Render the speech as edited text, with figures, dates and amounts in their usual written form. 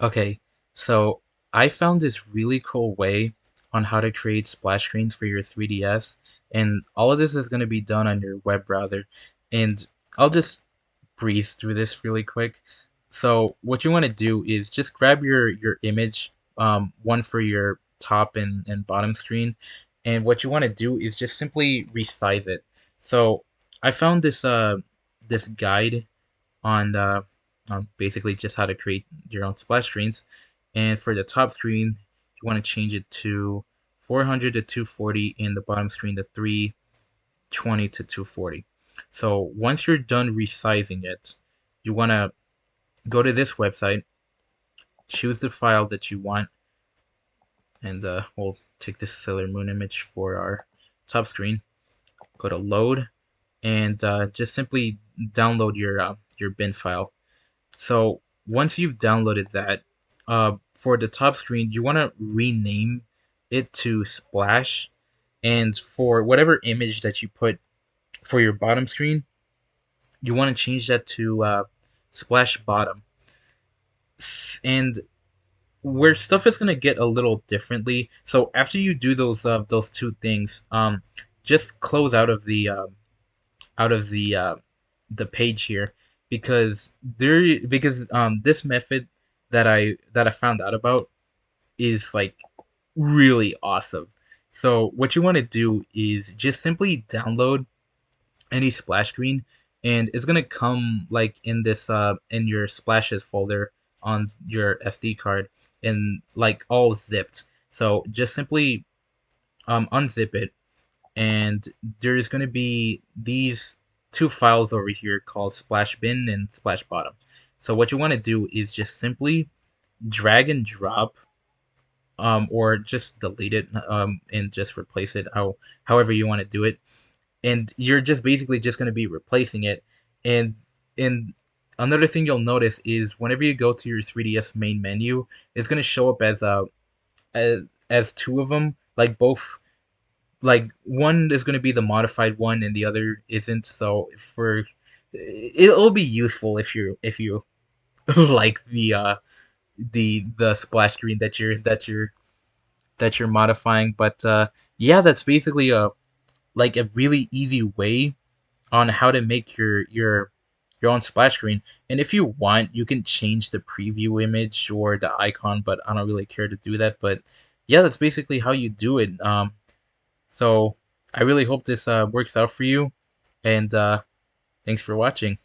Okay, so I found this really cool way on how to create splash screens for your 3DS, and all of this is going to be done on your web browser. And I'll just breeze through this really quick. So what you want to do is just grab your image, one for your top and bottom screen, and what you want to do is just simply resize it. So I found this guide on basically just how to create your own splash screens. And for the top screen, you want to change it to 400 to 240, and the bottom screen to 320 to 240. So once you're done resizing it, you want to go to this website, choose the file that you want, and we'll take this Sailor Moon image for our top screen. Go to load, and just simply download your bin file. So once you've downloaded that, for the top screen, you want to rename it to Splash, and for whatever image that you put for your bottom screen, you want to change that to Splash Bottom. And where stuff is gonna get a little differently. So after you do those two things, just close out of the page here, because this method that I found out about is like really awesome. So what you want to do is just simply download any splash screen, and it's gonna come like in this in your splashes folder on your SD card, and like all zipped. So just simply unzip it, and there's going to be these two files over here called splash bin and splash bottom. So what you want to do is just simply drag and drop, or just delete it, and just replace it however you want to do it, and you're just basically just going to be replacing it. And and another thing you'll notice is whenever you go to your 3ds main menu, it's going to show up as two of them, like both, like one is going to be the modified one and the other isn't. So for it'll be useful if you like the splash screen that you're modifying. But yeah, that's basically a like a really easy way on how to make your own splash screen. And if you want, you can change the preview image or the icon, but I don't really care to do that. But yeah, that's basically how you do it. So I really hope this works out for you, and thanks for watching.